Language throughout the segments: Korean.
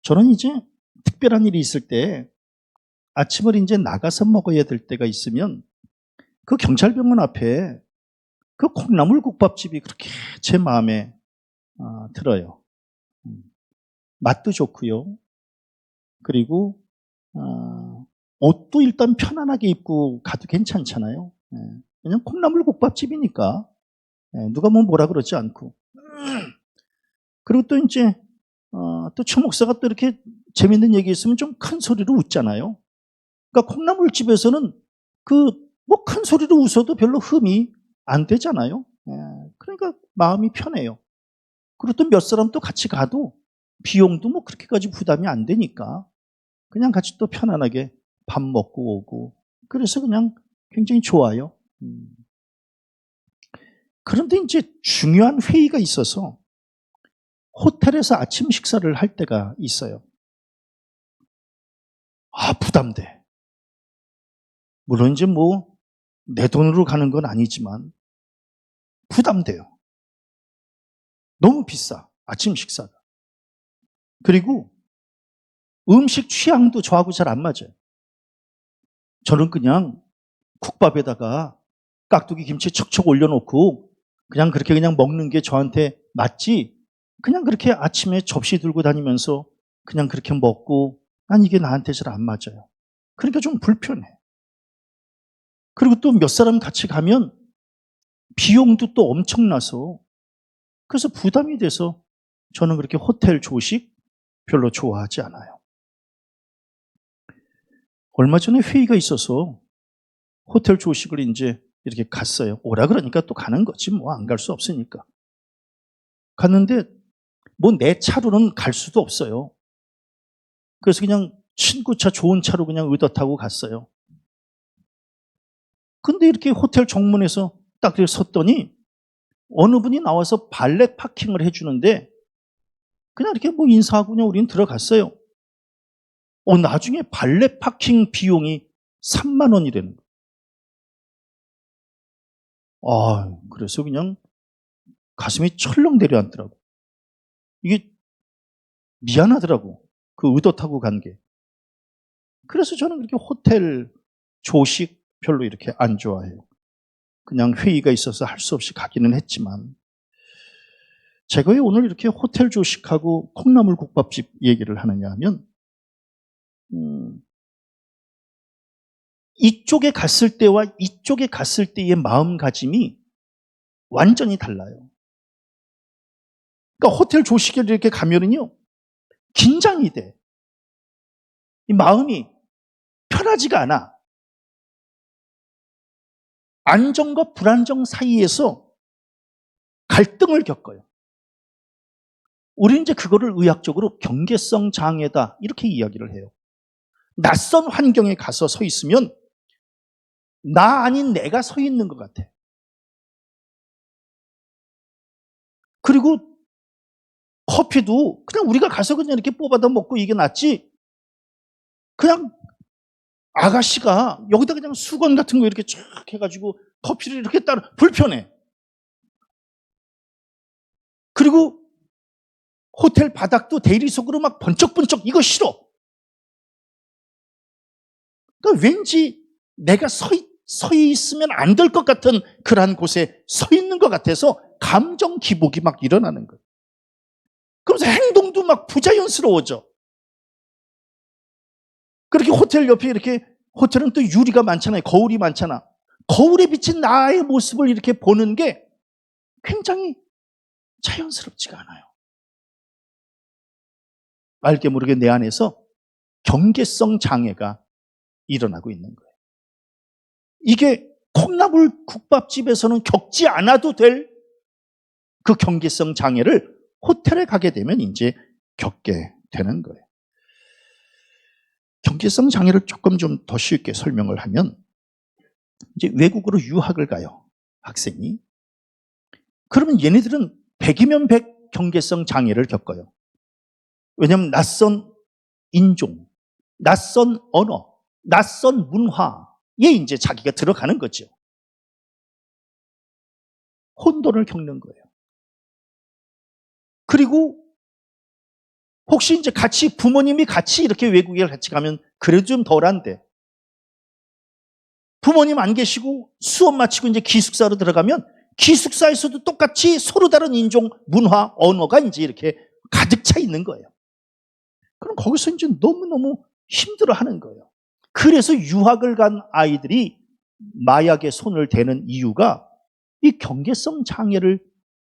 저는 이제 특별한 일이 있을 때 아침을 이제 나가서 먹어야 될 때가 있으면 그 경찰병원 앞에 그 콩나물 국밥집이 그렇게 제 마음에 들어요. 맛도 좋고요. 그리고 옷도 일단 편안하게 입고 가도 괜찮잖아요. 그냥 콩나물 국밥집이니까 누가 뭐라 그러지 않고. 그리고 또 이제 또 최 목사가 또 이렇게 재밌는 얘기 있으면 좀 큰 소리로 웃잖아요. 그러니까 콩나물집에서는 그 뭐 큰 소리로 웃어도 별로 흠이 안 되잖아요. 그러니까 마음이 편해요. 그리고 또 몇 사람 또 같이 가도 비용도 뭐 그렇게까지 부담이 안 되니까 그냥 같이 또 편안하게 밥 먹고 오고 그래서 그냥 굉장히 좋아요. 그런데 이제 중요한 회의가 있어서 호텔에서 아침 식사를 할 때가 있어요. 부담돼. 물론 이제 뭐 내 돈으로 가는 건 아니지만 부담돼요. 너무 비싸, 아침 식사가. 그리고 음식 취향도 저하고 잘 안 맞아요. 저는 그냥 국밥에다가 깍두기 김치 척척 올려놓고 그냥 그렇게 그냥 먹는 게 저한테 맞지, 그냥 그렇게 아침에 접시 들고 다니면서 그냥 그렇게 먹고 난 이게 나한테 잘 안 맞아요. 그러니까 좀 불편해. 그리고 또 몇 사람 같이 가면 비용도 또 엄청나서 그래서 부담이 돼서 저는 그렇게 호텔 조식 별로 좋아하지 않아요. 얼마 전에 회의가 있어서 호텔 조식을 이제 이렇게 갔어요. 오라 그러니까 또 가는 거지 뭐 안 갈 수 없으니까. 갔는데 뭐 내 차로는 갈 수도 없어요. 그래서 그냥 친구 차 좋은 차로 그냥 의도 타고 갔어요. 근데 이렇게 호텔 정문에서 딱 이렇게 섰더니 어느 분이 나와서 발렛 파킹을 해주는데 그냥 이렇게 뭐 인사하고 그냥 우리는 들어갔어요. 나중에 발렛 파킹 비용이 3만 원이라는 거예요. 그래서 그냥 가슴이 철렁 내려앉더라고. 이게 미안하더라고. 그 의도 타고 간 게. 그래서 저는 그렇게 호텔 조식 별로 이렇게 안 좋아해요. 그냥 회의가 있어서 할 수 없이 가기는 했지만 제가 왜 오늘 이렇게 호텔 조식하고 콩나물 국밥집 얘기를 하느냐 하면 이쪽에 갔을 때와 이쪽에 갔을 때의 마음가짐이 완전히 달라요. 그러니까 호텔 조식에 이렇게 가면은요, 긴장이 돼. 이 마음이 편하지가 않아. 안정과 불안정 사이에서 갈등을 겪어요. 우리는 이제 그거를 의학적으로 경계성 장애다 이렇게 이야기를 해요. 낯선 환경에 가서 서 있으면 나 아닌 내가 서 있는 것 같아. 그리고 커피도 그냥 우리가 가서 그냥 이렇게 뽑아다 먹고 이게 낫지, 그냥 아가씨가 여기다 그냥 수건 같은 거 이렇게 쫙 해가지고 커피를 이렇게 따라 불편해. 그리고 호텔 바닥도 대리석으로 막 번쩍번쩍, 이거 싫어. 그러니까 왠지 내가 서 있으면 안 될 것 같은 그러한 곳에 서 있는 것 같아서 감정 기복이 막 일어나는 거예요. 그러면서 행동도 막 부자연스러워져. 그렇게 호텔 옆에 이렇게, 호텔은 또 유리가 많잖아요. 거울이 많잖아. 거울에 비친 나의 모습을 이렇게 보는 게 굉장히 자연스럽지가 않아요. 알게 모르게 내 안에서 경계성 장애가 일어나고 있는 거예요. 이게 콩나물 국밥집에서는 겪지 않아도 될 그 경계성 장애를 호텔에 가게 되면 이제 겪게 되는 거예요. 경계성 장애를 조금 좀 더 쉽게 설명을 하면, 이제 외국으로 유학을 가요, 학생이. 그러면 얘네들은 100이면 100 경계성 장애를 겪어요. 왜냐하면 낯선 인종, 낯선 언어, 낯선 문화에 이제 자기가 들어가는 거죠. 혼돈을 겪는 거예요. 그리고 혹시 이제 같이 부모님이 같이 이렇게 외국에 같이 가면 그래도 좀 덜한데, 부모님 안 계시고 수업 마치고 이제 기숙사로 들어가면 기숙사에서도 똑같이 서로 다른 인종, 문화, 언어가 이제 이렇게 가득 차 있는 거예요. 그럼 거기서 이제 너무너무 힘들어 하는 거예요. 그래서 유학을 간 아이들이 마약에 손을 대는 이유가 이 경계성 장애를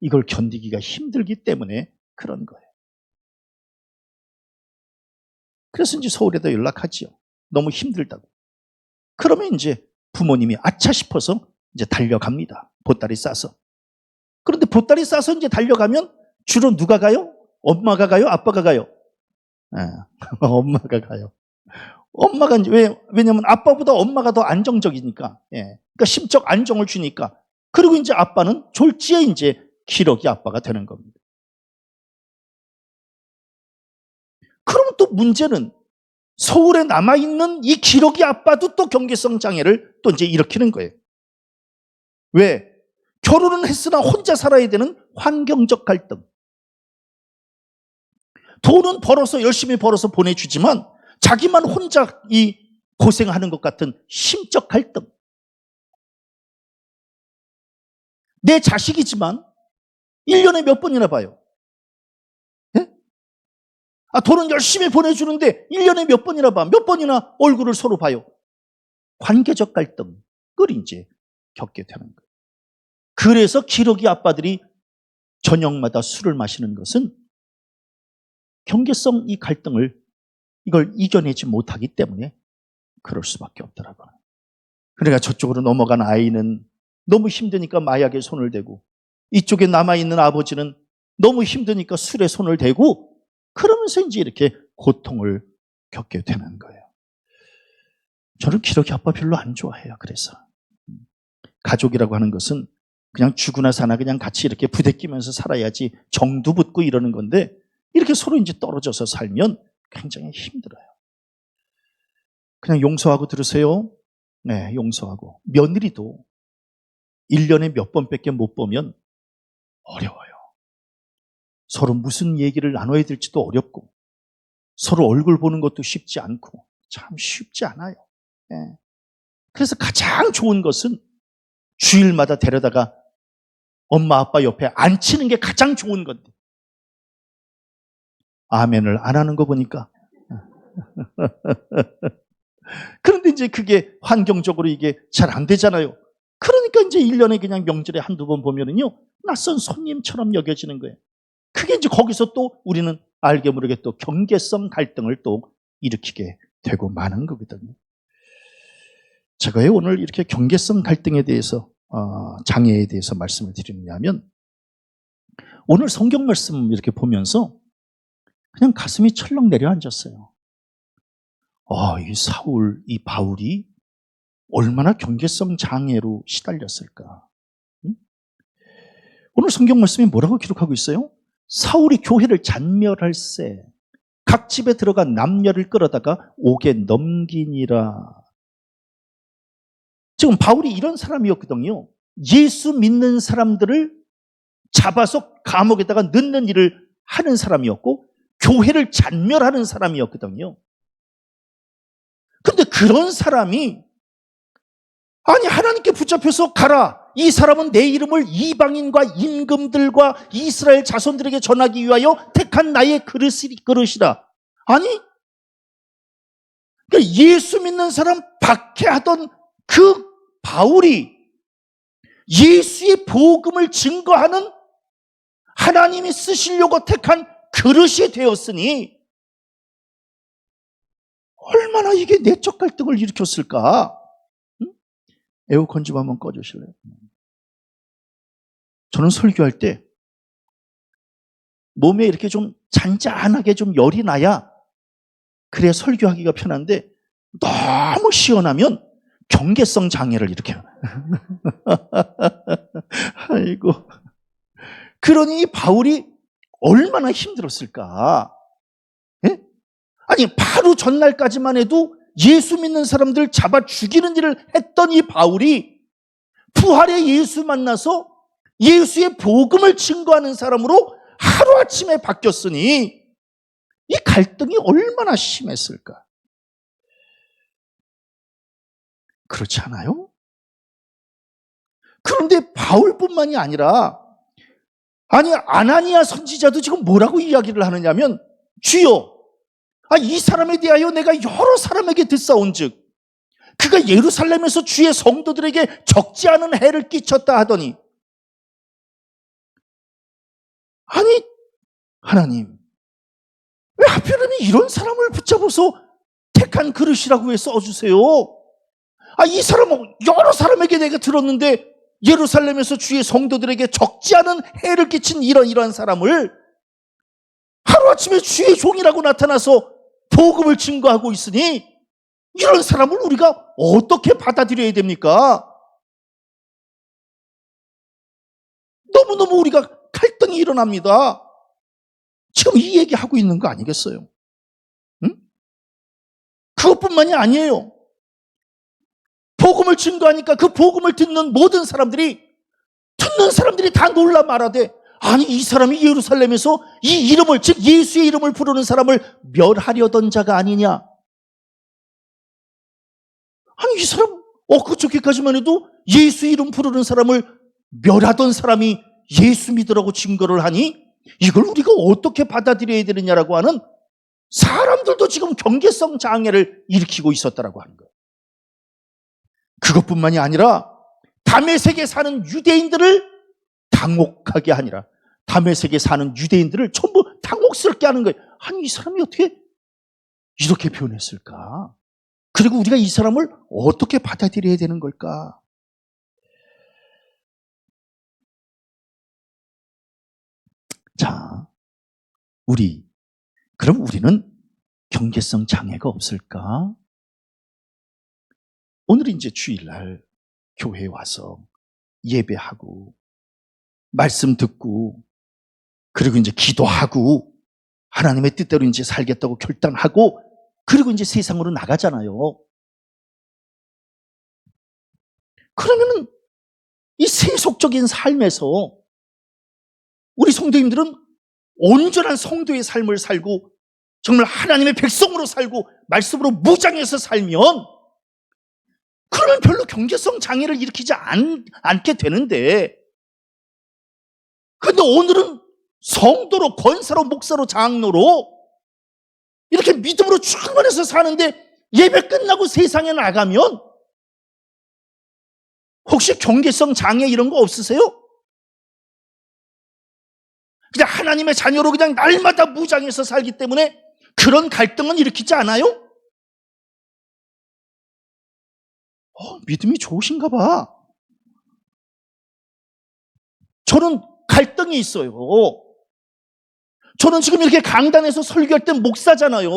이걸 견디기가 힘들기 때문에 그런 거예요. 그래서 이제 서울에다 연락하지요. 너무 힘들다고. 그러면 이제 부모님이 아차 싶어서 이제 달려갑니다. 보따리 싸서. 그런데 보따리 싸서 이제 달려가면 주로 누가 가요? 엄마가 가요? 아빠가 가요? 엄마가 가요. 엄마가 이제 왜냐면 아빠보다 엄마가 더 안정적이니까. 그러니까 심적 안정을 주니까. 그리고 이제 아빠는 졸지에 이제 기러기 아빠가 되는 겁니다. 그러면 또 문제는 서울에 남아있는 이 기러기 아빠도 또 경계성 장애를 또 이제 일으키는 거예요. 왜? 결혼은 했으나 혼자 살아야 되는 환경적 갈등. 돈은 벌어서 열심히 벌어서 보내주지만 자기만 혼자 이 고생하는 것 같은 심적 갈등. 내 자식이지만 1년에 몇 번이나 봐요. 네? 돈은 열심히 보내주는데 1년에 몇 번이나 봐. 몇 번이나 얼굴을 서로 봐요. 관계적 갈등을 이제 겪게 되는 거예요. 그래서 기러기 아빠들이 저녁마다 술을 마시는 것은 경계성 이 갈등을 이걸 이겨내지 못하기 때문에 그럴 수밖에 없더라고요. 그러니까 저쪽으로 넘어간 아이는 너무 힘드니까 마약에 손을 대고, 이쪽에 남아있는 아버지는 너무 힘드니까 술에 손을 대고, 그러면서 이제 이렇게 고통을 겪게 되는 거예요. 저는 기러기 아빠 별로 안 좋아해요. 그래서 가족이라고 하는 것은 그냥 죽으나 사나 그냥 같이 이렇게 부대끼면서 살아야지 정도 붙고 이러는 건데, 이렇게 서로 이제 떨어져서 살면 굉장히 힘들어요. 그냥 용서하고 들으세요. 네, 용서하고. 며느리도 1년에 몇 번밖에 못 보면 어려워요. 서로 무슨 얘기를 나눠야 될지도 어렵고, 서로 얼굴 보는 것도 쉽지 않고, 참 쉽지 않아요. 네. 그래서 가장 좋은 것은 주일마다 데려다가 엄마 아빠 옆에 앉히는 게 가장 좋은 건데, 아멘을 안 하는 거 보니까. 그런데 이제 그게 환경적으로 이게 잘 안 되잖아요. 그러니까 이제 1년에 그냥 명절에 한두 번 보면은요, 낯선 손님처럼 여겨지는 거예요. 그게 이제 거기서 또 우리는 알게 모르게 또 경계성 갈등을 또 일으키게 되고 마는 거거든요. 제가 왜 오늘 이렇게 경계성 갈등에 대해서, 장애에 대해서 말씀을 드리느냐면, 오늘 성경 말씀 이렇게 보면서 그냥 가슴이 철렁 내려앉았어요. 이 사울, 이 바울이 얼마나 경계성 장애로 시달렸을까. 응? 오늘 성경 말씀이 뭐라고 기록하고 있어요? 사울이 교회를 잔멸할세 각 집에 들어가 남녀를 끌어다가 옥에 넘기니라. 지금 바울이 이런 사람이었거든요. 예수 믿는 사람들을 잡아서 감옥에다가 넣는 일을 하는 사람이었고, 교회를 잔멸하는 사람이었거든요. 근데 그런 사람이 하나님께 붙잡혀서 가라. 이 사람은 내 이름을 이방인과 임금들과 이스라엘 자손들에게 전하기 위하여 택한 나의 그릇이라. 그러니까 예수 믿는 사람 박해하던 그 바울이 예수의 복음을 증거하는 하나님이 쓰시려고 택한 그릇이 되었으니 얼마나 이게 내적 갈등을 일으켰을까? 에어컨 좀 한번 꺼주실래요? 저는 설교할 때 몸에 이렇게 좀 잔잔하게 좀 열이 나야 그래야 설교하기가 편한데, 너무 시원하면 경계성 장애를 일으켜요. 아이고. 그러니 바울이 얼마나 힘들었을까? 예? 바로 전날까지만 해도 예수 믿는 사람들 잡아 죽이는 일을 했던 이 바울이 부활의 예수 만나서 예수의 복음을 증거하는 사람으로 하루아침에 바뀌었으니 갈등이 얼마나 심했을까? 그렇지 않아요? 그런데 바울뿐만이 아니라 아나니아 선지자도 지금 뭐라고 이야기를 하느냐면 주여 이 사람에 대하여 내가 여러 사람에게 듣사온즉 그가 예루살렘에서 주의 성도들에게 적지 않은 해를 끼쳤다 하더니 아니 하나님 왜 하필이면 이런 사람을 붙잡아서 택한 그릇이라고 왜 써주세요? 이 사람은 여러 사람에게 내가 들었는데 예루살렘에서 주의 성도들에게 적지 않은 해를 끼친 이런 사람을 하루아침에 주의 종이라고 나타나서 복음을 증거하고 있으니 이런 사람을 우리가 어떻게 받아들여야 됩니까? 너무너무 우리가 갈등이 일어납니다. 지금 이 얘기하고 있는 거 아니겠어요? 응? 그것뿐만이 아니에요. 복음을 증거하니까 그 복음을 듣는 모든 사람들이 다 놀라 말하되 아니 이 사람이 예루살렘에서 이 이름을 즉 예수의 이름을 부르는 사람을 멸하려던 자가 아니냐. 아니 이 사람 그저께까지만 해도 예수 이름 부르는 사람을 멸하던 사람이 예수 믿으라고 증거를 하니 이걸 우리가 어떻게 받아들여야 되느냐라고 하는 사람들도 지금 경계성 장애를 일으키고 있었다라고 하는 거예요. 그것뿐만이 아니라 다메섹에 사는 유대인들을 당혹하게 하니라. 다메섹에 사는 유대인들을 전부 당혹스럽게 하는 거예요. 아니 이 사람이 어떻게 이렇게 표현했을까? 그리고 우리가 이 사람을 어떻게 받아들여야 되는 걸까? 자, 그럼 우리는 경계성 장애가 없을까? 오늘 이제 주일날 교회에 와서 예배하고 말씀 듣고 그리고 이제 기도하고 하나님의 뜻대로 이제 살겠다고 결단하고 그리고 이제 세상으로 나가잖아요. 그러면은 이 세속적인 삶에서 우리 성도님들은 온전한 성도의 삶을 살고 정말 하나님의 백성으로 살고 말씀으로 무장해서 살면 그러면 별로 경계성 장애를 일으키지 않게 되는데 근데 오늘은 성도로 권사로 목사로 장로로 이렇게 믿음으로 충만해서 사는데 예배 끝나고 세상에 나가면 혹시 경계성 장애 이런 거 없으세요? 그냥 하나님의 자녀로 그냥 날마다 무장해서 살기 때문에 그런 갈등은 일으키지 않아요? 믿음이 좋으신가 봐. 저는 갈등이 있어요. 저는 지금 이렇게 강단에서 설교할 땐 목사잖아요.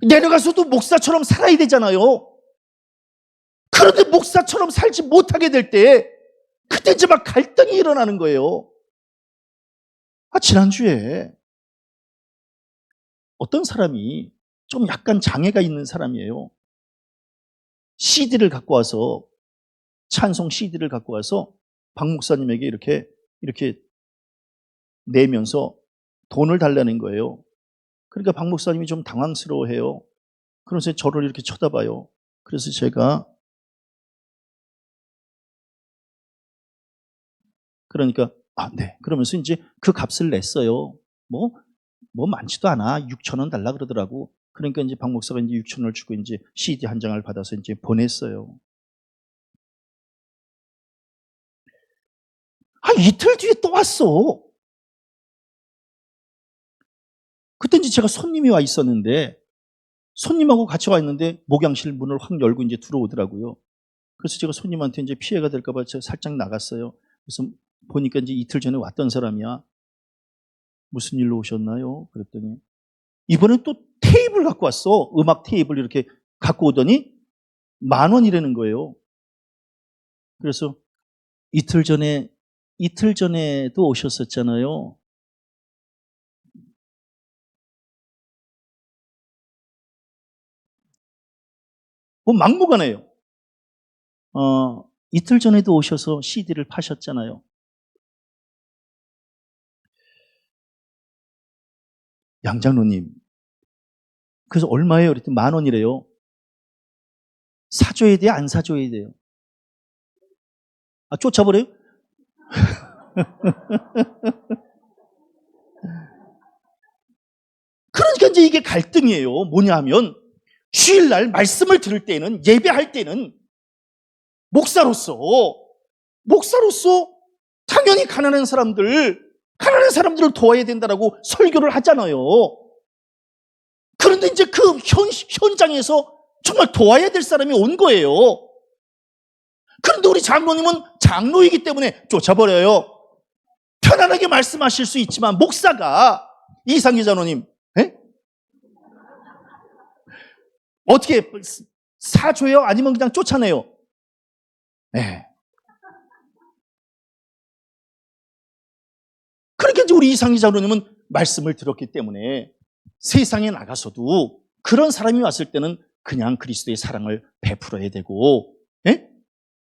내려가서도 목사처럼 살아야 되잖아요. 그런데 목사처럼 살지 못하게 될 때 그때 이제 막 갈등이 일어나는 거예요. 지난주에 어떤 사람이 좀 약간 장애가 있는 사람이에요. CD를 갖고 와서 찬송 CD를 갖고 와서 박 목사님에게 이렇게 내면서 돈을 달라는 거예요. 그러니까 박 목사님이 좀 당황스러워해요. 그래서 저를 이렇게 쳐다봐요. 그래서 제가 그러니까 네. 그러면서 이제 그 값을 냈어요. 뭐 많지도 않아. 6,000원 달라 그러더라고. 그러니까 이제 박 목사가 이제 6,000원을 주고 이제 CD 한 장을 받아서 이제 보냈어요. 이틀 뒤에 또 왔어. 그때 이제 제가 손님이 와 있었는데 손님하고 같이 와 있는데 목양실 문을 확 열고 이제 들어오더라고요. 그래서 제가 손님한테 이제 피해가 될까봐 제가 살짝 나갔어요. 그래서 보니까 이제 이틀 전에 왔던 사람이야. 무슨 일로 오셨나요? 그랬더니 이번엔 또 테이블 갖고 왔어. 음악 테이블 이렇게 갖고 오더니 10,000원이라는 거예요. 그래서 이틀 전에도 오셨었잖아요. 막무가내요. 이틀 전에도 오셔서 CD를 파셨잖아요. 양장로님, 그래서 얼마예요? 그랬더니 10,000원이래요. 사줘야 돼요? 안 사줘야 돼요? 아, 쫓아버려요? 그러니까 이제 이게 갈등이에요. 뭐냐 하면, 주일날 말씀을 들을 때는, 예배할 때는, 목사로서 당연히 가난한 사람들을 도와야 된다라고 설교를 하잖아요. 그런데 이제 그 현장에서 정말 도와야 될 사람이 온 거예요. 그런데 우리 장로님은 장로이기 때문에 쫓아버려요. 편안하게 말씀하실 수 있지만 목사가, 이상기 장로님, 어떻게 사줘요? 아니면 그냥 쫓아내요? 네. 그러니까 이제 우리 이상기 장로님은 말씀을 들었기 때문에 세상에 나가서도 그런 사람이 왔을 때는 그냥 그리스도의 사랑을 베풀어야 되고,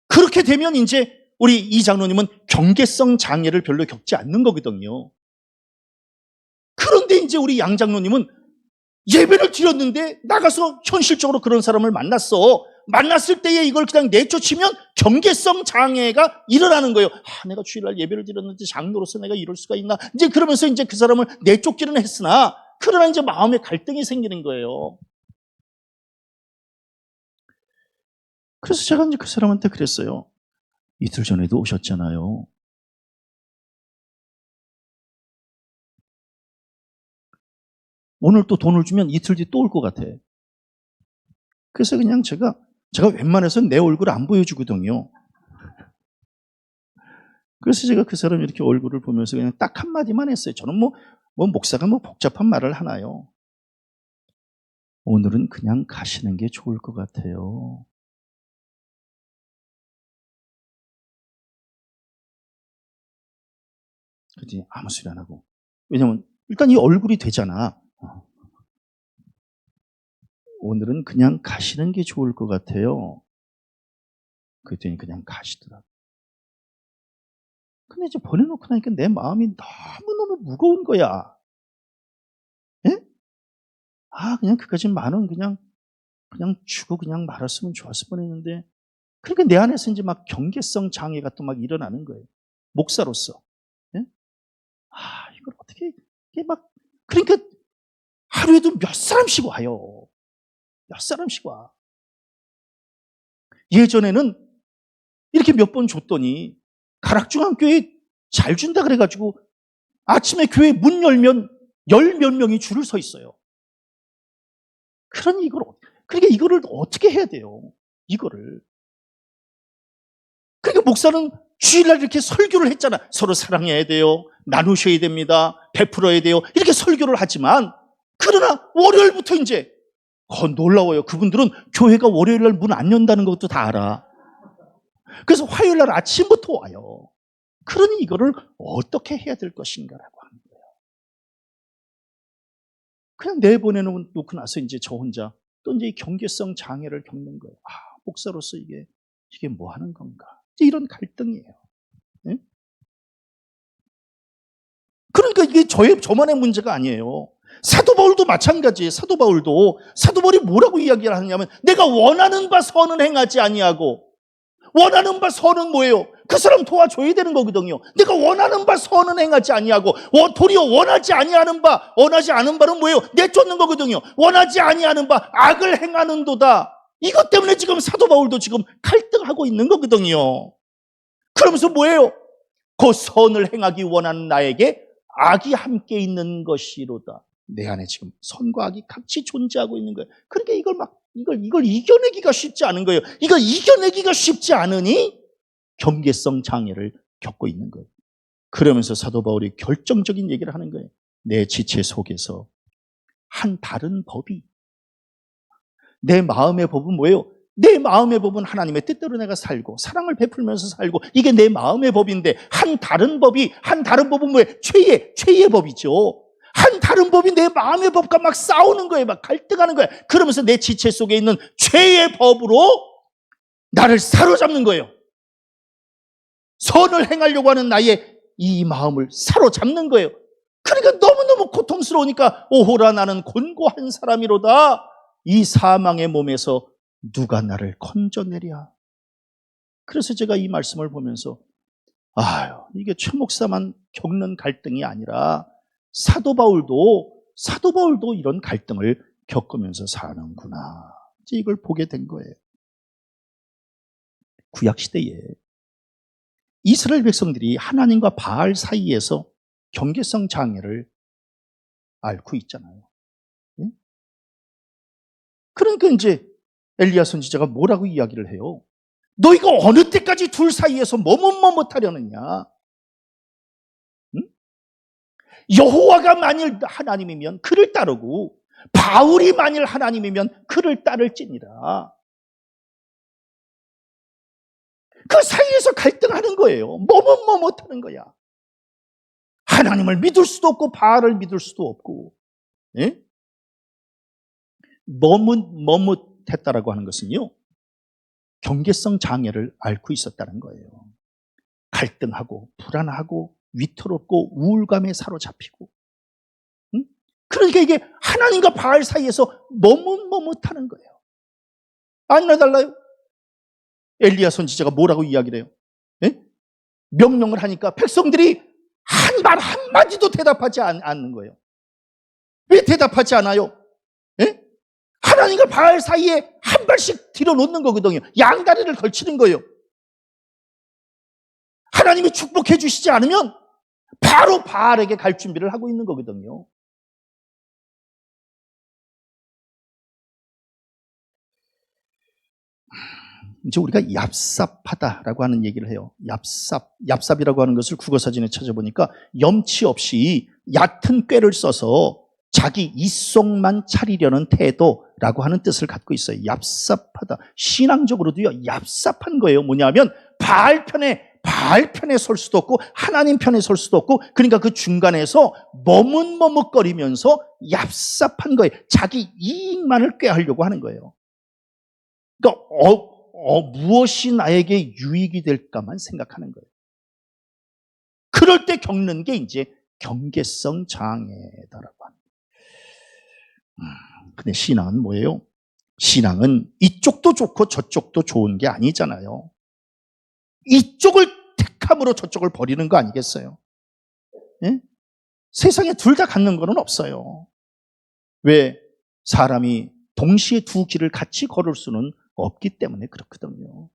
그렇게 되면 이제 우리 이 장로님은 경계성 장애를 별로 겪지 않는 거거든요. 그런데 이제 우리 양 장로님은 예배를 드렸는데 나가서 현실적으로 그런 사람을 만났어. 만났을 때에 이걸 그냥 내쫓으면 경계성 장애가 일어나는 거예요. 내가 주일날 예배를 드렸는데 장로로서 내가 이럴 수가 있나? 이제 그러면서 이제 그 사람을 내쫓기는 했으나, 그러나 이제 마음에 갈등이 생기는 거예요. 그래서 제가 이제 그 사람한테 그랬어요. 이틀 전에도 오셨잖아요. 오늘 또 돈을 주면 이틀 뒤 또 올 것 같아. 그래서 그냥 제가 웬만해서 내 얼굴 안 보여주거든요. 그래서 제가 그 사람 이렇게 얼굴을 보면서 그냥 딱 한마디만 했어요. 저는 뭐 목사가 복잡한 말을 하나요? 오늘은 그냥 가시는 게 좋을 것 같아요. 그랬더니 아무 소리 안 하고. 왜냐면 일단 이 얼굴이 되잖아. 오늘은 그냥 가시는 게 좋을 것 같아요. 그랬더니 그냥 가시더라고요. 근데 이제 보내놓고 나니까 내 마음이 너무너무 무거운 거야. 예? 그냥 그까지 10,000원 그냥 주고 그냥 말았으면 좋았을 뻔했는데, 그러니까 내 안에서 이제 막 경계성 장애가 또 막 일어나는 거예요. 목사로서. 예? 이걸 어떻게, 이게 막, 그러니까 하루에도 몇 사람씩 와요. 몇 사람씩 와. 예전에는 이렇게 몇 번 줬더니 가락중앙교회 잘 준다 그래가지고 아침에 교회 문 열면 10몇 명이 줄을 서 있어요. 그러니까 이거를 어떻게 해야 돼요? 이거를. 그러니까 목사는 주일날 이렇게 설교를 했잖아. 서로 사랑해야 돼요. 나누셔야 됩니다. 베풀어야 돼요. 이렇게 설교를 하지만, 그러나 월요일부터 이제 놀라워요. 그분들은 교회가 월요일날 문 안 연다는 것도 다 알아. 그래서 화요일날 아침부터 와요. 그러니 이거를 어떻게 해야 될 것인가라고 하는 거예요. 그냥 내보내놓고 나서 이제 저 혼자 또 이제 경계성 장애를 겪는 거예요. 목사로서 이게 뭐 하는 건가? 이런 갈등이에요. 네? 그러니까 이게 저만의 문제가 아니에요. 사도 바울도 마찬가지예요. 사도 바울이 뭐라고 이야기를 하냐면, 내가 원하는 바 선은 행하지 아니하고, 원하는 바 선은 뭐예요? 그 사람 도와줘야 되는 거거든요. 내가 원하는 바 선은 행하지 아니하고, 도리어 원하지 않은 바는 뭐예요? 내쫓는 거거든요. 원하지 아니하는 바 악을 행하는도다. 이것 때문에 지금 사도 바울도 지금 갈등하고 있는 거거든요. 그러면서 뭐예요? 그 선을 행하기 원하는 나에게 악이 함께 있는 것이로다. 내 안에 지금 선과 악이 같이 존재하고 있는 거예요. 그러니까 이걸 이겨내기가 쉽지 않은 거예요. 이걸 이겨내기가 쉽지 않으니 경계성 장애를 겪고 있는 거예요. 그러면서 사도 바울이 결정적인 얘기를 하는 거예요. 내 지체 속에서 한 다른 법이, 내 마음의 법은 뭐예요? 내 마음의 법은 하나님의 뜻대로 내가 살고 사랑을 베풀면서 살고, 이게 내 마음의 법인데, 한 다른 법은 뭐예요? 죄의 법이죠. 한 다른 법이 내 마음의 법과 막 싸우는 거예요. 막 갈등하는 거예요. 그러면서 내 지체 속에 있는 죄의 법으로 나를 사로잡는 거예요. 선을 행하려고 하는 나의 이 마음을 사로잡는 거예요. 그러니까 너무너무 고통스러우니까 오호라 나는 곤고한 사람이로다. 이 사망의 몸에서 누가 나를 건져내랴. 그래서 제가 이 말씀을 보면서 이게 최 목사만 겪는 갈등이 아니라 사도 바울도 이런 갈등을 겪으면서 사는구나. 이제 이걸 보게 된 거예요. 구약 시대에 이스라엘 백성들이 하나님과 바알 사이에서 경계성 장애를 앓고 있잖아요. 응? 그러니까 이제 엘리야 선지자가 뭐라고 이야기를 해요? 너희가 어느 때까지 둘 사이에서 머뭇머뭇하려느냐? 응? 여호와가 만일 하나님이면 그를 따르고 바울이 만일 하나님이면 그를 따를지니라. 그 사이에서 갈등하는 거예요. 머뭇머뭇하는 거야. 하나님을 믿을 수도 없고 바알을 믿을 수도 없고. 예? 머뭇했다라고 하는 것은요, 경계성 장애를 앓고 있었다는 거예요. 갈등하고 불안하고 위태롭고 우울감에 사로잡히고. 응? 그러니까 이게 하나님과 바알 사이에서 머뭇머뭇하는 거예요. 아니나 달라요. 엘리야 선지자가 뭐라고 이야기를 해요? 예? 명령을 하니까 백성들이 한 말 한마디도 대답하지 않는 거예요. 왜 대답하지 않아요? 예? 하나님과 바알 사이에 한 발씩 뒤로 놓는 거거든요. 양다리를 걸치는 거예요. 하나님이 축복해 주시지 않으면 바로 바알에게 갈 준비를 하고 있는 거거든요. 이제 우리가 얍삽하다라고 하는 얘기를 해요. 얍삽이라고 하는 것을 국어사전에 찾아보니까 염치 없이 얕은 꾀를 써서 자기 이속만 차리려는 태도라고 하는 뜻을 갖고 있어요. 얍삽하다. 신앙적으로도요, 얍삽한 거예요. 뭐냐면 바알 편에 설 수도 없고 하나님 편에 설 수도 없고, 그러니까 그 중간에서 머뭇머뭇거리면서 얍삽한 거예요. 자기 이익만을 꾀하려고 하는 거예요. 그러니까 무엇이 나에게 유익이 될까만 생각하는 거예요. 그럴 때 겪는 게 이제 경계성 장애다라고 합니다. 근데 신앙은 뭐예요? 신앙은 이쪽도 좋고 저쪽도 좋은 게 아니잖아요. 이쪽을 택함으로 저쪽을 버리는 거 아니겠어요? 예? 세상에 둘 다 갖는 거는 없어요. 왜? 사람이 동시에 두 길을 같이 걸을 수는 없기 때문에 그렇거든요.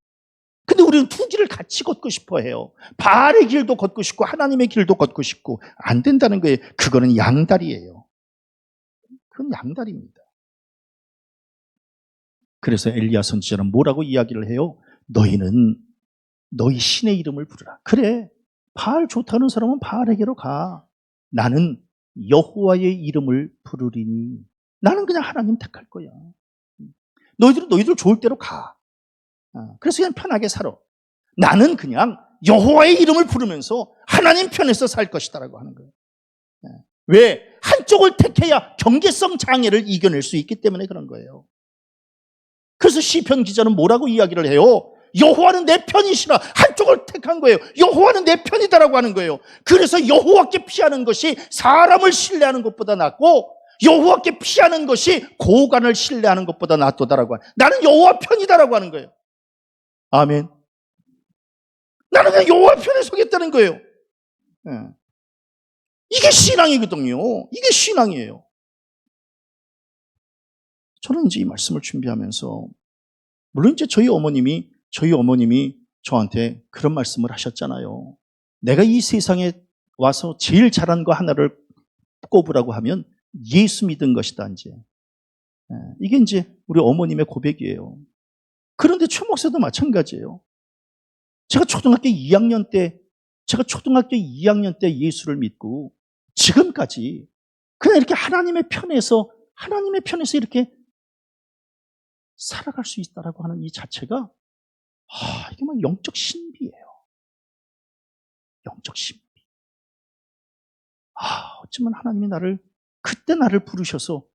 근데 우리는 두 길을 같이 걷고 싶어 해요. 바알의 길도 걷고 싶고 하나님의 길도 걷고 싶고 안 된다는 거예요. 그거는 양다리예요. 그건 양다리입니다. 그래서 엘리야 선지자는 뭐라고 이야기를 해요? 너희는 너희 신의 이름을 부르라. 그래, 바알 좋다는 사람은 바알에게로 가. 나는 여호와의 이름을 부르리니 나는 그냥 하나님 택할 거야. 너희들 좋을 대로 가. 그래서 그냥 편하게 살아. 나는 그냥 여호와의 이름을 부르면서 하나님 편에서 살 것이다라고 하는 거예요. 왜? 한쪽을 택해야 경계성 장애를 이겨낼 수 있기 때문에 그런 거예요. 그래서 시편 기자는 뭐라고 이야기를 해요? 여호와는 내 편이시라. 한쪽을 택한 거예요. 여호와는 내 편이다라고 하는 거예요. 그래서 여호와께 피하는 것이 사람을 신뢰하는 것보다 낫고 여호와께 피하는 것이 고관을 신뢰하는 것보다 낫도다라고 하는, 나는 여호와 편이다라고 하는 거예요. 아멘. 나는 그냥 여호와 편에 서겠다는 거예요. 이게 신앙이거든요. 이게 신앙이에요. 저는 이제 이 말씀을 준비하면서, 물론 이제 저희 어머님이 저한테 그런 말씀을 하셨잖아요. 내가 이 세상에 와서 제일 잘한 거 하나를 꼽으라고 하면 예수 믿은 것이다, 이제. 이게 이제 우리 어머님의 고백이에요. 그런데 최 목사도 마찬가지예요. 제가 초등학교 2학년 때 예수를 믿고 지금까지 그냥 이렇게 하나님의 편에서 이렇게 살아갈 수 있다라고 하는 이 자체가, 이게 막 영적 신비예요. 영적 신비. 어쩌면 하나님이 그때 나를 부르셔서,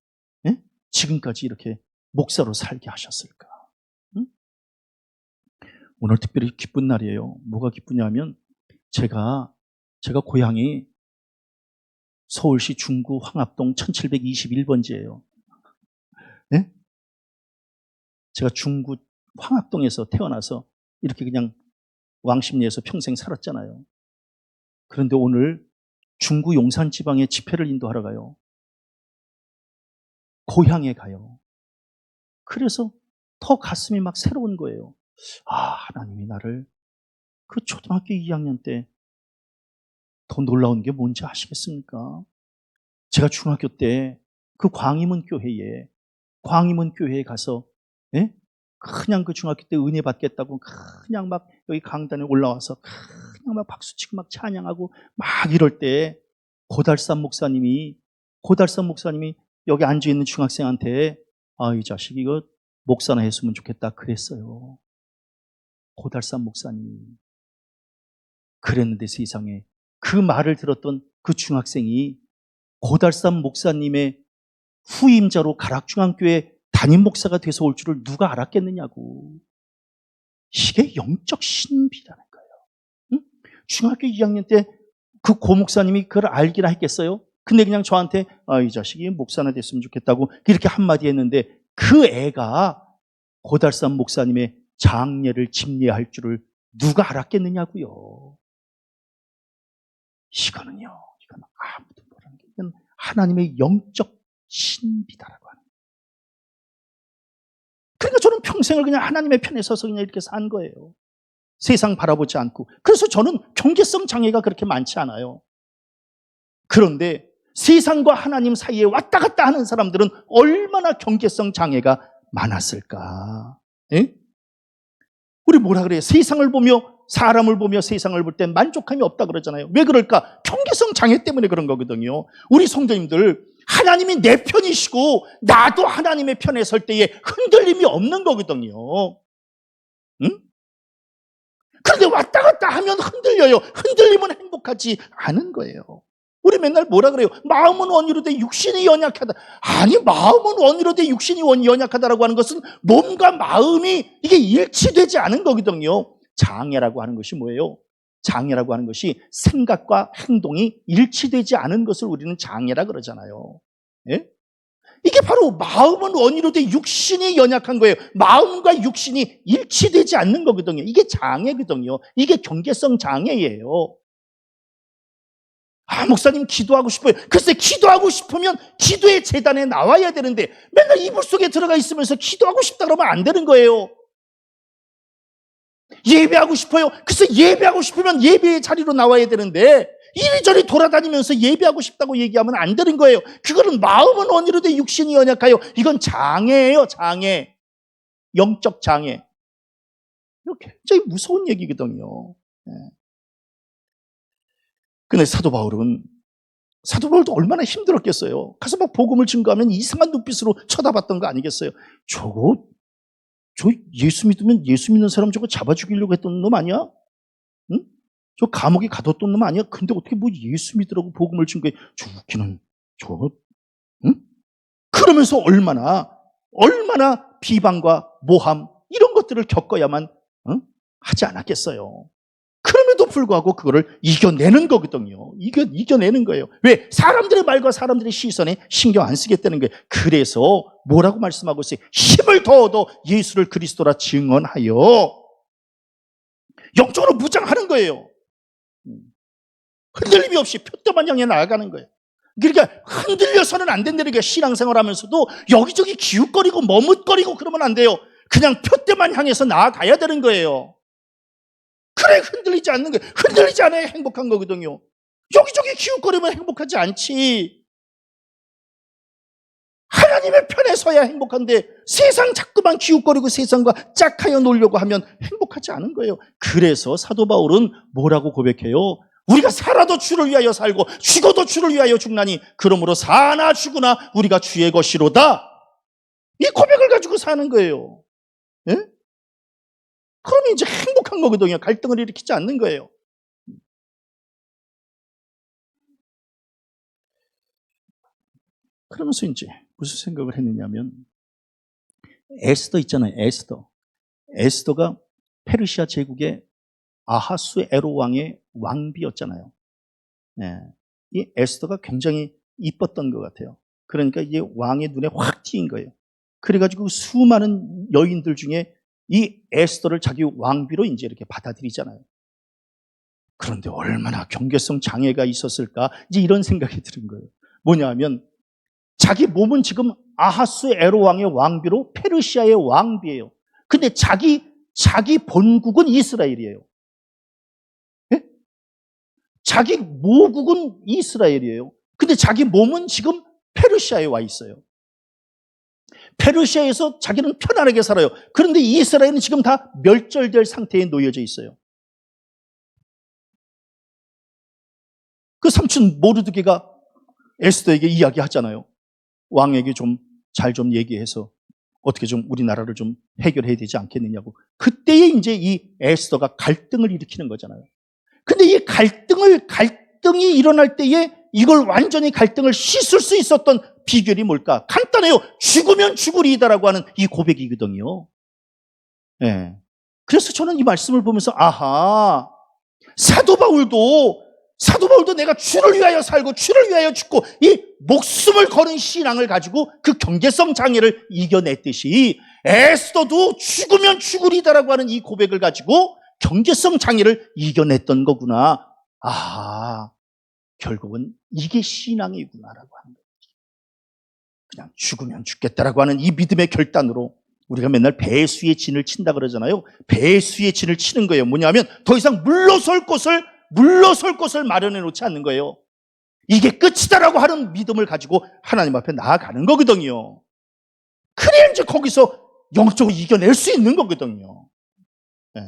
예? 지금까지 이렇게 목사로 살게 하셨을까? 응? 오늘 특별히 기쁜 날이에요. 뭐가 기쁘냐면 제가 고향이 서울시 중구 황합동 1721번지예요. 네? 제가 중구 황합동에서 태어나서 이렇게 그냥 왕십리에서 평생 살았잖아요. 그런데 오늘 중구 용산지방에 집회를 인도하러 가요. 고향에 가요. 그래서 더 가슴이 막 새로운 거예요. 아, 하나님이 나를 그 초등학교 2학년 때 더 놀라운 게 뭔지 아시겠습니까? 제가 중학교 때 그 광희문 교회에 가서, 예? 그냥 그 중학교 때 은혜 받겠다고 그냥 막 여기 강단에 올라와서 그냥 막 박수치고 막 찬양하고 막 이럴 때 고달산 목사님이 여기 앉아있는 중학생한테 아, 이 자식 이거 목사나 했으면 좋겠다 그랬어요. 고달산 목사님이. 그랬는데 세상에 그 말을 들었던 그 중학생이 고달산 목사님의 후임자로 가락중앙교회 담임 목사가 돼서 올 줄을 누가 알았겠느냐고. 이게 영적 신비라는 거예요. 응? 중학교 2학년 때 그 고목사님이 그걸 알기나 했겠어요? 근데 그냥 저한테 아, 이 자식이 목사나 됐으면 좋겠다고 이렇게 한마디 했는데 그 애가 고달산 목사님의 장례를 집례할 줄을 누가 알았겠느냐고요. 이건 아무도 모르는 게 이건 하나님의 영적 신비다라고 하는 거예요. 그러니까 저는 평생을 그냥 하나님의 편에 서서 그냥 이렇게 산 거예요. 세상 바라보지 않고. 그래서 저는 경계성 장애가 그렇게 많지 않아요. 그런데 세상과 하나님 사이에 왔다 갔다 하는 사람들은 얼마나 경계성 장애가 많았을까. 예? 우리 뭐라 그래요? 세상을 보며 사람을 보며 세상을 볼 때 만족함이 없다 그러잖아요. 왜 그럴까? 경계성 장애 때문에 그런 거거든요. 우리 성도님들 하나님이 내 편이시고 나도 하나님의 편에 설 때에 흔들림이 없는 거거든요. 응? 그런데 왔다 갔다 하면 흔들려요. 흔들리면 행복하지 않은 거예요. 우리 맨날 뭐라 그래요? 마음은 원이로 돼 육신이 연약하다. 아니, 마음은 원이로 돼 육신이 연약하다라고 하는 것은 몸과 마음이 이게 일치되지 않은 거거든요. 장애라고 하는 것이 뭐예요? 장애라고 하는 것이 생각과 행동이 일치되지 않은 것을 우리는 장애라 그러잖아요. 예? 이게 바로 마음은 원이로 돼 육신이 연약한 거예요. 마음과 육신이 일치되지 않는 거거든요. 이게 장애거든요. 이게 경계성 장애예요. 아, 목사님 기도하고 싶어요. 글쎄, 기도하고 싶으면 기도의 재단에 나와야 되는데 맨날 이불 속에 들어가 있으면서 기도하고 싶다 그러면 안 되는 거예요. 예배하고 싶어요. 글쎄, 예배하고 싶으면 예배의 자리로 나와야 되는데 이리저리 돌아다니면서 예배하고 싶다고 얘기하면 안 되는 거예요. 그거는 마음은 원이로 돼 육신이 연약하여. 이건 장애예요. 장애. 영적 장애. 이거 굉장히 무서운 얘기거든요. 근데 사도 바울도 얼마나 힘들었겠어요. 가서 막 복음을 증거하면 이상한 눈빛으로 쳐다봤던 거 아니겠어요? 저 예수 믿으면 예수 믿는 사람 저거 잡아 죽이려고 했던 놈 아니야? 응? 저 감옥에 가뒀던 놈 아니야? 근데 어떻게 뭐 예수 믿으라고 복음을 증거해? 저 웃기는 응? 그러면서 얼마나 비방과 모함 이런 것들을 겪어야만 하지 않았겠어요. 그럼에도 불구하고 그거를 이겨내는 거거든요. 이겨내는 거예요. 왜? 사람들의 말과 사람들의 시선에 신경 안 쓰겠다는 거예요. 그래서 뭐라고 말씀하고 있어요? 힘을 더 얻어 예수를 그리스도라 증언하여 영적으로 무장하는 거예요. 흔들림이 없이 표대만 향해 나아가는 거예요. 그러니까 흔들려서는 안 된다는 게 신앙생활 하면서도 여기저기 기웃거리고 머뭇거리고 그러면 안 돼요. 그냥 표대만 향해서 나아가야 되는 거예요. 그래, 흔들리지 않는 거예요. 흔들리지 않아야 행복한 거거든요. 여기저기 기웃거리면 행복하지 않지. 하나님의 편에 서야 행복한데 세상 자꾸만 기웃거리고 세상과 짝하여 놀려고 하면 행복하지 않은 거예요. 그래서 사도 바울은 뭐라고 고백해요? 우리가 살아도 주를 위하여 살고 죽어도 주를 위하여 죽나니 그러므로 사나 죽으나 우리가 주의 것이로다. 이 고백을 가지고 사는 거예요. 예? 그러면 이제 행복한 거거든요. 갈등을 일으키지 않는 거예요. 그러면서 이제 무슨 생각을 했느냐면 에스더 있잖아요. 에스더가 페르시아 제국의 아하수에로 왕의 왕비였잖아요. 네. 이 에스더가 굉장히 이뻤던 것 같아요. 그러니까 이게 왕의 눈에 확 띄인 거예요. 그래가지고 수많은 여인들 중에 이 에스더를 자기 왕비로 이제 이렇게 받아들이잖아요. 그런데 얼마나 경계성 장애가 있었을까? 이제 이런 생각이 드는 거예요. 뭐냐 하면 자기 몸은 지금 아하스에로 왕의 왕비로 페르시아의 왕비예요. 근데 자기 본국은 이스라엘이에요. 네? 자기 모국은 이스라엘이에요. 근데 자기 몸은 지금 페르시아에 와 있어요. 페르시아에서 자기는 편안하게 살아요. 그런데 이스라엘은 지금 다 멸절될 상태에 놓여져 있어요. 그 삼촌 모르드게가 에스더에게 이야기하잖아요. 왕에게 잘 얘기해서 어떻게 좀 우리나라를 좀 해결해야 되지 않겠느냐고. 그때에 이제 이 에스더가 갈등을 일으키는 거잖아요. 근데 이 갈등이 일어날 때에 이걸 완전히 갈등을 씻을 수 있었던 비결이 뭘까? 간단해요. 죽으면 죽으리이다라고 하는 이 고백이거든요. 네. 그래서 저는 이 말씀을 보면서 아하, 사도 바울도 내가 주를 위하여 살고 주를 위하여 죽고 이 목숨을 거는 신앙을 가지고 그 경계성 장애를 이겨냈듯이 에스더도 죽으면 죽으리다라고 하는 이 고백을 가지고 경계성 장애를 이겨냈던 거구나. 아, 결국은 이게 신앙이구나라고 하는 거죠. 그냥 죽으면 죽겠다라고 하는 이 믿음의 결단으로 우리가 맨날 배수의 진을 친다 그러잖아요. 배수의 진을 치는 거예요. 뭐냐면 더 이상 물러설 곳을 마련해 놓지 않는 거예요. 이게 끝이다라고 하는 믿음을 가지고 하나님 앞에 나아가는 거거든요. 그래야 이제 거기서 영적으로 이겨낼 수 있는 거거든요. 네.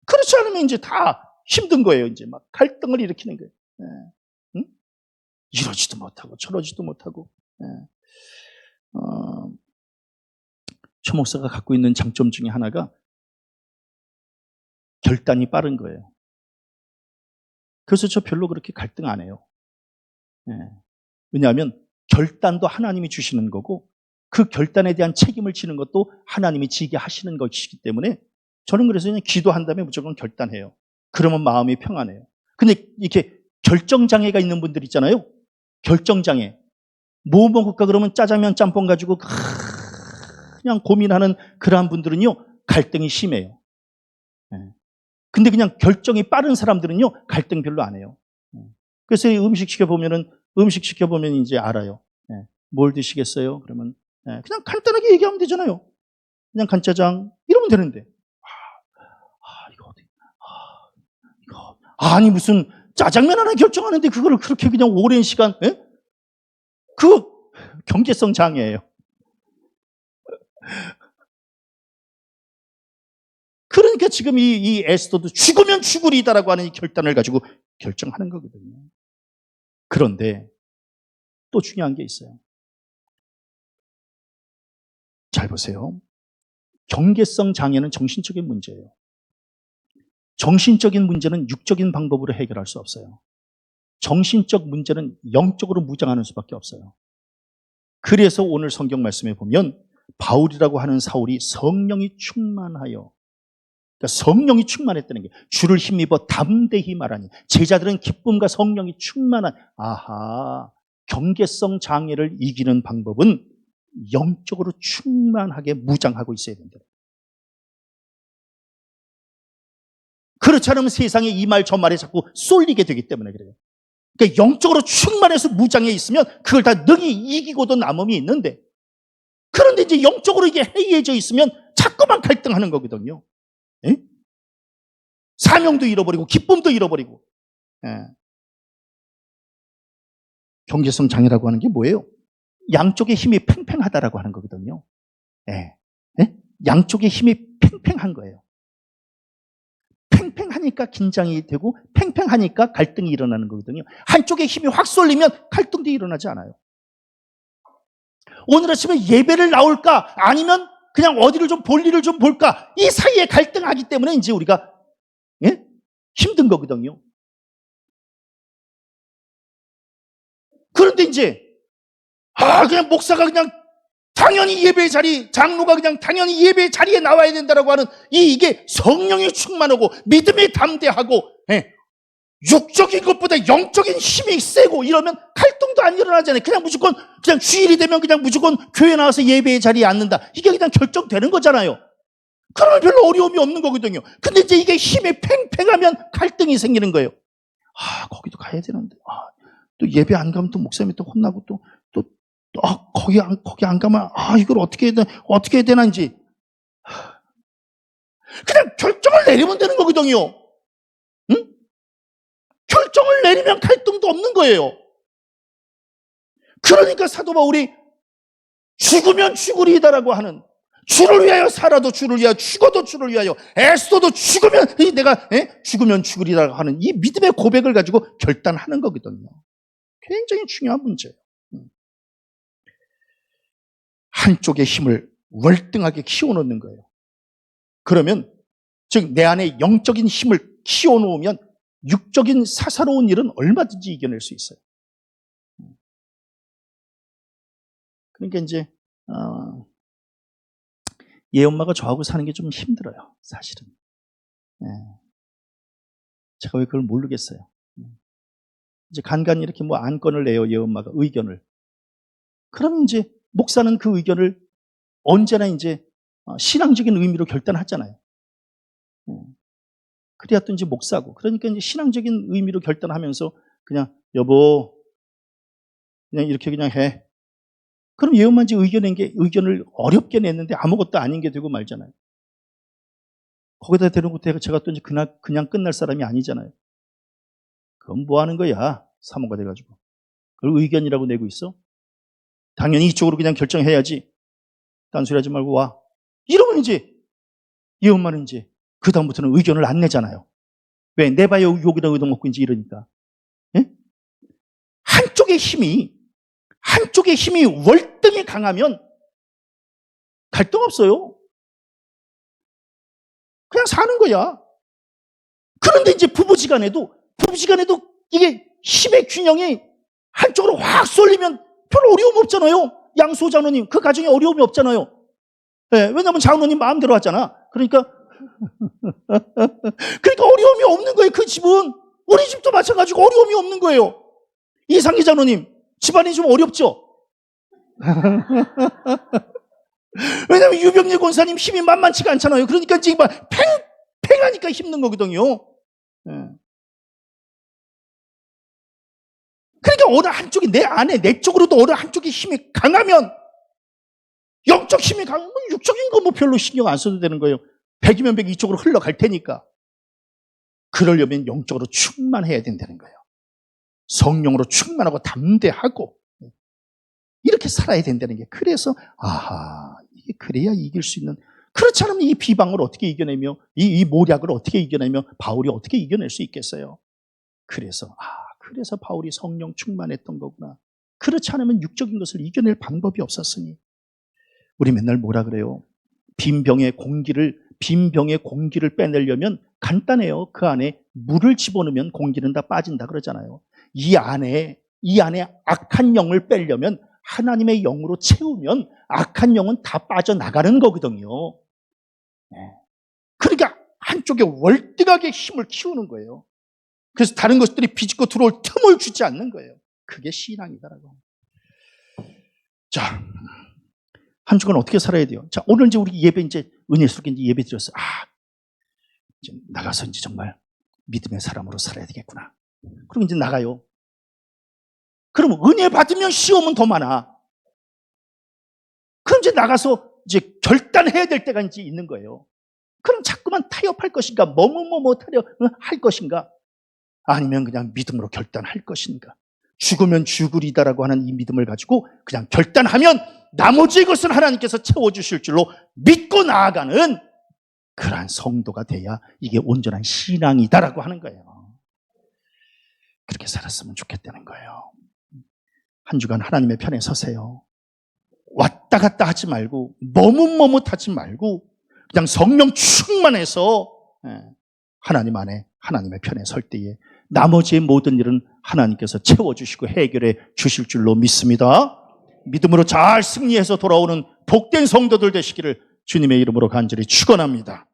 그렇지 않으면 이제 다 힘든 거예요. 이제 막 갈등을 일으키는 거예요. 네. 응? 이러지도 못하고 저러지도 못하고. 네. 최 목사가 갖고 있는 장점 중에 하나가 결단이 빠른 거예요. 그래서 저 별로 그렇게 갈등 안 해요. 네. 왜냐하면 결단도 하나님이 주시는 거고 그 결단에 대한 책임을 지는 것도 하나님이 지게 하시는 것이기 때문에 저는 그래서 그냥 기도한 다음에 무조건 결단해요. 그러면 마음이 평안해요. 근데 이렇게 결정장애가 있는 분들 있잖아요. 결정장애. 뭐 먹을까 그러면 짜장면 짬뽕 가지고 그냥 고민하는 그러한 분들은요. 갈등이 심해요. 네. 근데 그냥 결정이 빠른 사람들은요. 갈등 별로 안 해요. 그래서 음식 시켜보면 이제 알아요. 네. 뭘 드시겠어요? 그러면 네. 그냥 간단하게 얘기하면 되잖아요. 그냥 간짜장 이러면 되는데 아니 무슨 짜장면 하나 결정하는데 그거를 그렇게 그냥 오랜 시간 그 경계성 장애예요. 그러니까 지금 이 에스더도 죽으면 죽으리다라고 하는 이 결단을 가지고 결정하는 거거든요. 그런데 또 중요한 게 있어요. 잘 보세요. 경계성 장애는 정신적인 문제예요. 정신적인 문제는 육적인 방법으로 해결할 수 없어요. 정신적 문제는 영적으로 무장하는 수밖에 없어요. 그래서 오늘 성경 말씀에 보면 바울이라고 하는 사울이 성령이 충만하여, 그러니까 성령이 충만했다는 게 주를 힘입어 담대히 말하니 제자들은 기쁨과 성령이 충만한 경계성 장애를 이기는 방법은 영적으로 충만하게 무장하고 있어야 된다. 그렇지 않으면 세상에 이 말 저 말에 자꾸 쏠리게 되기 때문에 그래요. 그러니까 영적으로 충만해서 무장해 있으면 그걸 다 능히 이기고도 남음이 있는데, 그런데 이제 영적으로 이게 해이해져 있으면 자꾸만 갈등하는 거거든요. 에? 사명도 잃어버리고 기쁨도 잃어버리고. 경계성 장애라고 하는 게 뭐예요? 양쪽의 힘이 팽팽하다라고 하는 거거든요. 양쪽의 힘이 팽팽한 거예요. 팽팽하니까 긴장이 되고 팽팽하니까 갈등이 일어나는 거거든요. 한쪽에 힘이 확 쏠리면 갈등도 일어나지 않아요. 오늘 아침에 예배를 나올까 아니면 그냥 어디를 좀 볼 일을 좀 볼까, 이 사이에 갈등하기 때문에 이제 우리가 힘든 거거든요. 그런데 이제 그냥 목사가 그냥 당연히 예배 자리, 장로가 그냥 당연히 예배 자리에 나와야 된다라고 하는 이게 성령이 충만하고 믿음이 담대하고 육적인 것보다 영적인 힘이 세고 이러면 갈등도 안 일어나잖아요. 그냥 무조건 그냥 주일이 되면 그냥 무조건 교회 나와서 예배의 자리에 앉는다. 이게 그냥 결정되는 거잖아요. 그러면 별로 어려움이 없는 거거든요. 근데 이제 이게 힘이 팽팽하면 갈등이 생기는 거예요. 거기도 가야 되는데. 또 예배 안 가면 또 목사님이 또 혼나고 거기 안 가면 이걸 어떻게 해야 되나 이제. 그냥 결정을 내리면 되는 거거든요. 응? 결정을 내리면 갈등도 없는 거예요. 그러니까 사도 바울이 죽으면 죽으리다라고 하는, 주를 위하여 살아도 주를 위하여, 죽어도 주를 위하여, 애써도 죽으면 내가 죽으면 죽으리라고 하는 이 믿음의 고백을 가지고 결단하는 거거든요. 굉장히 중요한 문제예요. 한쪽의 힘을 월등하게 키워놓는 거예요. 그러면 즉 내 안에 영적인 힘을 키워놓으면 육적인 사사로운 일은 얼마든지 이겨낼 수 있어요. 그러니까 이제 얘 엄마가 저하고 사는 게 좀 힘들어요, 사실은. 제가 왜 그걸 모르겠어요. 이제 간간히 이렇게 안건을 내요, 얘 엄마가 의견을. 그러면 이제 목사는 그 의견을 언제나 이제 신앙적인 의미로 결단하잖아요. 그래야 또 이제 목사고. 그러니까 이제 신앙적인 의미로 결단하면서 그냥 여보 그냥 이렇게 그냥 해. 그럼 얘 엄마 이제 의견을 어렵게 냈는데 아무것도 아닌 게 되고 말잖아요. 거기다 대놓고 제가 또 이제 그냥 끝날 사람이 아니잖아요. 그럼 뭐 하는 거야? 사모가 돼가지고. 그걸 의견이라고 내고 있어? 당연히 이쪽으로 그냥 결정해야지. 딴소리 하지 말고 와. 이러면 이제 이 엄마는 이제 그다음부터는 의견을 안 내잖아요. 왜? 내봐야 욕이다 의도 먹고 이제 이러니까. 예? 한쪽의 힘이 월등히 강하면 갈등 없어요. 그냥 사는 거야. 그런데 이제 부부지간에도 이게 힘의 균형이 한쪽으로 확 쏠리면 별로 어려움 없잖아요. 양소 장로님 그 가정에 어려움이 없잖아요. 네, 왜냐하면 장로님 마음대로 하잖아. 그러니까 어려움이 없는 거예요. 그 집은 우리 집도 마찬가지고 어려움이 없는 거예요. 이상기 장로님 집안이 좀 어렵죠? 왜냐하면 유병재 권사님 힘이 만만치가 않잖아요. 그러니까 지금 팽팽하니까 힘든 거거든요. 네. 그러니까 어느 한쪽이 내 안에 내 쪽으로도 어느 한쪽의 힘이 강하면 영적 힘이 강하면 육적인 거 별로 신경 안 써도 되는 거예요. 100이면 100 이쪽으로 흘러갈 테니까. 그러려면 영적으로 충만해야 된다는 거예요. 성령으로 충만하고 담대하고 이렇게 살아야 된다는 게. 그래서 이게 그래야 이길 수 있는. 그렇지 않으면 이 비방을 어떻게 이겨내며 이 모략을 어떻게 이겨내며 바울이 어떻게 이겨낼 수 있겠어요. 그래서 바울이 성령 충만했던 거구나. 그렇지 않으면 육적인 것을 이겨낼 방법이 없었으니. 우리 맨날 뭐라 그래요? 빈 병의 공기를 빼내려면 간단해요. 그 안에 물을 집어넣으면 공기는 다 빠진다 그러잖아요. 이 안에 악한 영을 빼려면 하나님의 영으로 채우면 악한 영은 다 빠져나가는 거거든요. 그러니까 한쪽에 월등하게 힘을 키우는 거예요. 그래서 다른 것들이 비집고 들어올 틈을 주지 않는 거예요. 그게 신앙이다라고. 자, 한 주간 어떻게 살아야 돼요? 자, 오늘 이제 우리 예배 은혜스럽게 예배 드렸어요. 이제 나가서 이제 정말 믿음의 사람으로 살아야 되겠구나. 그럼 이제 나가요. 그럼 은혜 받으면 시험은 더 많아. 그럼 이제 나가서 이제 결단해야 될 때가 이제 있는 거예요. 그럼 자꾸만 타협할 것인가? 타협할 것인가? 아니면 그냥 믿음으로 결단할 것인가? 죽으면 죽으리다라고 하는 이 믿음을 가지고 그냥 결단하면 나머지 것은 하나님께서 채워주실 줄로 믿고 나아가는 그러한 성도가 돼야 이게 온전한 신앙이다라고 하는 거예요. 그렇게 살았으면 좋겠다는 거예요. 한 주간 하나님의 편에 서세요. 왔다 갔다 하지 말고 머뭇머뭇하지 말고 그냥 성령 충만해서 하나님 안에 하나님의 편에 설 때에 나머지의 모든 일은 하나님께서 채워주시고 해결해 주실 줄로 믿습니다. 믿음으로 잘 승리해서 돌아오는 복된 성도들 되시기를 주님의 이름으로 간절히 축원합니다.